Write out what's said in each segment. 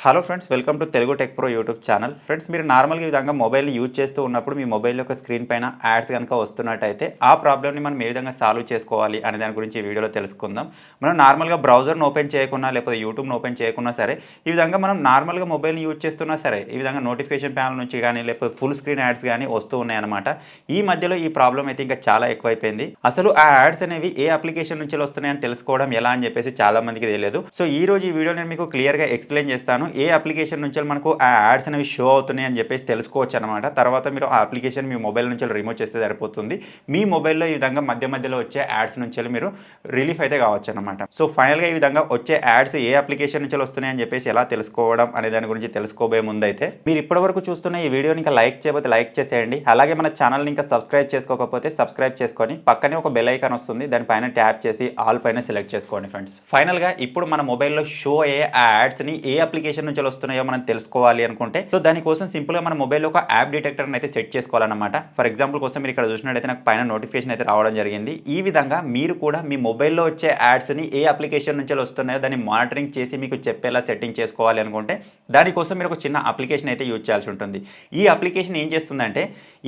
Hello friends, welcome to Telugu tech pro YouTube channel. Friends, మీరు నార్మల్గా ఈ విధంగా మొబైల్ని యూజ్ చేస్తూ ఉన్నప్పుడు మీ మొబైల్ యొక్క స్క్రీన్ పైన యాడ్స్ కనుక వస్తున్నట్టయితే ఆ ప్రాబ్లమ్ని మనం ఏ విధంగా సాల్వ్ చేసుకోవాలి అనే దాని గురించి ఈ వీడియోలో తెలుసుకుందాం. మనం నార్మల్గా బ్రౌజర్ని ఓపెన్ చేయకున్నా లేకపోతే యూట్యూబ్ని ఓపెన్ చేయకున్నా సరే ఈ విధంగా మనం నార్మల్గా మొబైల్ని యూజ్ చేస్తున్నా సరే ఈ విధంగా నోటిఫికేషన్ ప్యానల్ నుంచి కానీ లేకపోతే ఫుల్ స్క్రీన్ యాడ్స్ కానీ వస్తూ ఉన్నాయన్నమాట. ఈ మధ్యలో ఈ ప్రాబ్లం అయితే ఇంకా చాలా ఎక్కువైపోయింది. అసలు ఆ యాడ్స్ అనేవి ఏ అప్లికేషన్ నుంచి వస్తున్నాయని తెలుసుకోవడం ఎలా అని చెప్పేసి చాలా మందికి తెలియదు. సో ఈ రోజు ఈ వీడియో నేను మీకు క్లియర్గా ఎక్స్ప్లెయిన్ చేస్తాను. ఏ అప్లికేషన్ నుంచి మనకు ఆ యాడ్స్ అనేవి షో అవుతున్నాయి అని చెప్పేసి తెలుసుకోవచ్చు అనమాట. తర్వాత మీరు ఆ అప్లికేషన్ మీ మొబైల్ నుంచి రిమూవ్ చేస్తే సరిపోతుంది. మీ మొబైల్లో ఈ విధంగా మధ్యలో వచ్చే యాడ్స్ నుంచి మీరు రిలీఫ్ అయితే కావచ్చు అనమాట. సో ఫైనల్గా ఈ విధంగా వచ్చే యాడ్స్ ఏ అప్లికేషన్ నుంచి వస్తున్నాయి అని చెప్పేసి ఎలా తెలుసుకోవడం అనే దాని గురించి తెలుసుకోబోయే ముందు అయితే మీరు ఇప్పటివరకు చూస్తున్న ఈ వీడియోని ఇంకా లైక్ చేయకపోతే లైక్ చేసేయండి. అలాగే మన ఛానల్ని ఇంకా సబ్స్క్రైబ్ చేసుకోకపోతే సబ్స్క్రైబ్ చేసుకొని పక్కనే ఒక బెల్ ఐకాన్ వస్తుంది, దానిపైన ట్యాప్ చేసి ఆల్ పైన సెలెక్ట్ చేసుకోండి ఫ్రెండ్స్. ఫైనల్గా ఇప్పుడు మన మొబైల్లో షో అయ్యే ఆ యాడ్స్ని ఏ అప్లికేషన్ నుంచి వస్తున్నాయో మనం తెలుసుకోవాలి అనుకుంటే సో దానికోసం సింపుల్గా మన మొబైల్లో ఒక యాప్ డిటెక్టర్ని అయితే సెట్ చేసుకోవాలన్నమాట. ఫర్ ఎగ్జాంపుల్ కోసం మీరు ఇక్కడ చూసినట్టయితే నాకు పైన నోటిఫికేషన్ అయితే రావడం జరిగింది. ఈ విధంగా మీరు కూడా మీ మొబైల్లో వచ్చే యాడ్స్ని ఏ అప్లికేషన్ నుంచి వస్తున్నాయో దాన్ని మానిటరింగ్ చేసి మీకు చెప్పేలా సెట్టింగ్ చేసుకోవాలి అనుకుంటే దానికోసం మీరు ఒక చిన్న అప్లికేషన్ అయితే యూజ్ చేయాల్సి ఉంటుంది. ఈ అప్లికేషన్ ఏం చేస్తుందంటే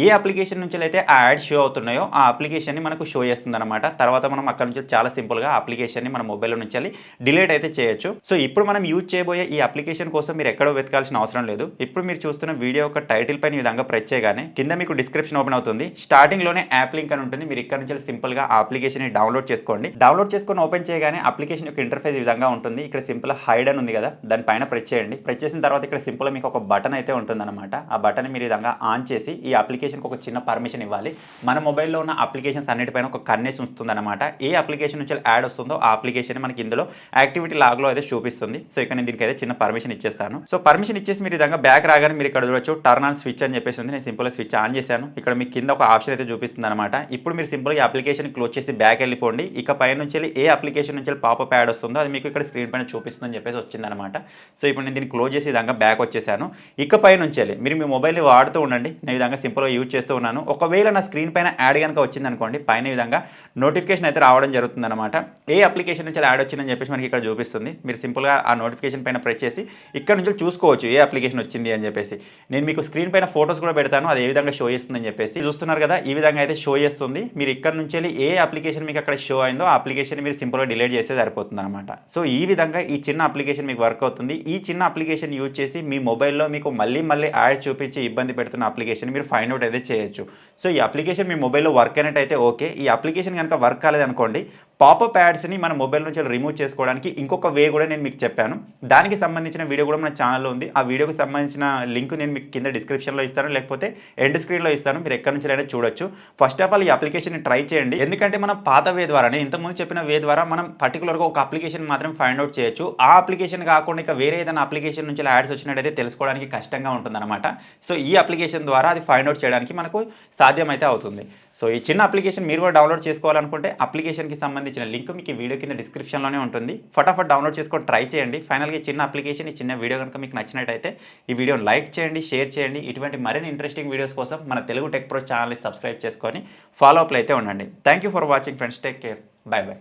ఏ అప్లికేషన్ నుంచి అయితే ఆ యాడ్ షో అవుతున్నాయో ఆ అప్లికేషన్ని మనకు షో చేస్తుంది అనమాట. తర్వాత మనం అక్కడ నుంచి చాలా సింపుల్గా అప్లికేషన్ని మన మొబైల్లో నుంచి డిలీట్ అయితే చేయొచ్చు. సో ఇప్పుడు మనం యూజ్ చేయబోయే ఈ అప్లికేషన్ కోసం మీరు ఎక్కడో వెతకాల్సిన అవసరం లేదు. ఇప్పుడు మీరు చూస్తున్న వీడియో యొక్క టైటిల్ పైన ఈ విధంగా ప్రెస్ చేయగానే కింద మీకు డిస్క్రిప్షన్ ఓపెన్ అవుతుంది. స్టార్టింగ్ లోనే యాప్ లింక్ అని ఉంటుంది. మీరు ఇక్కడ నుంచి సింపుల్ గా ఆ అప్లికేషన్ డౌన్లోడ్ చేసుకోండి. డౌన్లోడ్ చేసుకొని ఓపెన్ చేయగానే అప్లికేషన్ యొక్క ఇంటర్ఫేస్ ఈ విధంగా ఉంటుంది. ఇక్కడ సింపుల్ హైడ్ అని ఉంది కదా, దానిపైన ప్రెస్ చేయండి. ప్రెస్ చేసిన తర్వాత ఇక్కడ సింపుల్ మీకు ఒక బటన్ అయితే ఉంటుంది అనమాట. ఆ బటన్ మీరు ఈ విధంగా ఆన్ చేసి ఈ అప్లికేషన్కి ఒక చిన్న పర్మిషన్ ఇవ్వాలి. మన మొబైల్లో ఉన్న అప్లికేషన్స్ అన్నిటిపైన ఒక కన్నేసి ఉంచుతుంది అనమాట. ఏ అప్లికేషన్ నుంచి యాడ్ వస్తుందో ఆ అప్లికేషన్ మనకి ఇందులో యాక్టివిటీ లాగ్లో అయితే చూపిస్తుంది. సో ఇక్కడ నేను దీనికి అయితే చిన్న పర్మిషన్ ఇచ్చేస్తాను. సో పర్మిషన్ ఇచ్చేసి మీరు విధంగా బ్యాక్ రాగానే మీరు ఇక్కడ చూడొచ్చు టర్న్ ఆన్ స్విచ్ అని చెప్పేసి ఉంది. నేను సింపుల్గా స్విచ్ ఆన్ చేశాను. ఇక్కడ మీకు కింద ఒక ఆప్షన్ అయితే చూపిస్తుంది అనమాట. ఇప్పుడు మీరు సింపుల్గా అప్లికేషన్ క్లోజ్ చేసి బ్యాక్ వెళ్ళిపోండి. ఇక పై నుంచి ఏ అప్లికేషన్ నుంచి పాపప్ యాడ్ వస్తుందో అది మీకు ఇక్కడ స్క్రీన్ పైన చూపిస్తుందని చెప్పేసి వచ్చిందనమాట. సో ఇప్పుడు నేను దీన్ని క్లోజ్ చేసి విధంగా బ్యాక్ వచ్చేసాను. ఇక పై నుంచి మీరు మీ మొబైల్ని వాడుతూ ఉండండి. నేను విధంగా సింపుల్గా యూజ్ చేస్తూ ఉన్నాను. ఒకవేళ నా స్క్రీన్ పైన యాడ్ కనుక వచ్చింది అనుకోండి, పైన విధంగా నోటిఫికేషన్ అయితే రావడం జరుగుతుంది అనమాట. ఏ అప్లికేషన్ నుంచి యాడ్ వచ్చిందని చెప్పేసి మనకి ఇక్కడ చూపిస్తుంది. మీరు సింపుల్గా ఆ నోటిఫికేషన్ పైన ప్రెస్ చేసి ఇక్కడ నుంచి చూసుకోవచ్చు ఏ అప్లికేషన్ వచ్చింది అని చెప్పేసి. నేను మీకు స్క్రీన్ పైన ఫోటోస్ కూడా పెడతాను, అది ఏ విధంగా షో చేస్తుందని చెప్పేసి. చూస్తున్నారు కదా, ఈ విధంగా అయితే షో చేస్తుంది. మీరు ఇక్కడ నుంచి ఏ అప్లికేషన్ మీకు అక్కడ షో అయిందో ఆ అప్లికేషన్ మీరు సింపుల్గా డిలీట్ చేస్తే సరిపోతుంది అనమాట. సో ఈ విధంగా ఈ చిన్న అప్లికేషన్ మీకు వర్క్ అవుతుంది. ఈ చిన్న అప్లికేషన్ యూజ్ చేసి మీ మొబైల్లో మీకు మళ్ళీ యాడ్ చూపించి ఇబ్బంది పెడుతున్న అప్లికేషన్ మీరు ఫైండ్ అవుట్ అయితే చేయొచ్చు. సో ఈ అప్లికేషన్ మీ మొబైల్లో వర్క్ అయినట్టయితే ఓకే. ఈ అప్లికేషన్ కనుక వర్క్ కాలేదనుకోండి, పాపప్ యాడ్స్ని మన మొబైల్ నుంచి రిమూవ్ చేసుకోవడానికి ఇంకొక వే కూడా నేను మీకు చెప్పాను. దానికి సంబంధించిన వీడియో కూడా మన ఛానల్లో ఉంది. ఆ వీడియోకి సంబంధించిన లింక్ నేను మీకు కింద డిస్క్రిప్షన్లో ఇస్తాను, లేకపోతే ఎండ్ స్క్రీన్లో ఇస్తాను. మీరు ఎక్కడి నుంచి అయినా చూడొచ్చు. ఫస్ట్ ఆఫ్ ఆల్ ఈ అప్లికేషన్ని ట్రై చేయండి. ఎందుకంటే మనం పాత వే ద్వారానే, ఇంతకుముందు చెప్పిన వే ద్వారా మనం పర్టికులర్గా ఒక అప్లికేషన్ మాత్రం ఫైండ్ అవుట్ చేయొచ్చు. ఆ అప్లికేషన్ కాకుండా ఇక వేరే ఏదైనా అప్లికేషన్ నుంచి యాడ్స్ వచ్చినట్టయితే తెలుసుకోవడానికి కష్టంగా ఉంటుందన్నమాట. సో ఈ అప్లికేషన్ ద్వారా అది ఫైండ్ అవుట్ చేయడానికి మనకు సాధ్యమైతే అవుతుంది. సో ఈ చిన్న అప్లికేషన్ మీరు కూడా డౌన్లోడ్ చేసుకోవాలనుకుంటే అప్లికేషన్కి సంబంధించిన లింక్ మీకు ఈ వీడియో కింద డిస్క్రిప్షన్లోనే ఉంటుంది. ఫటాఫట్ డౌన్లోడ్ చేసుకొని ట్రై చేయండి. ఫైనల్గా ఈ చిన్న అప్లికేషన్, ఈ చిన్న వీడియో కనుక మీకు నచ్చినట్టయితే ఈ వీడియోని లైక్ చేయండి, షేర్ చేయండి. ఇటువంటి మరిన్ని ఇంట్రెస్టింగ్ వీడియోస్ కోసం మన తెలుగు టెక్ ప్రో ఛానల్ని సబ్స్క్రైబ్ చేసుకొని ఫాలో అప్లో అయితే ఉండండి. Thank you for watching friends. Take care. By by.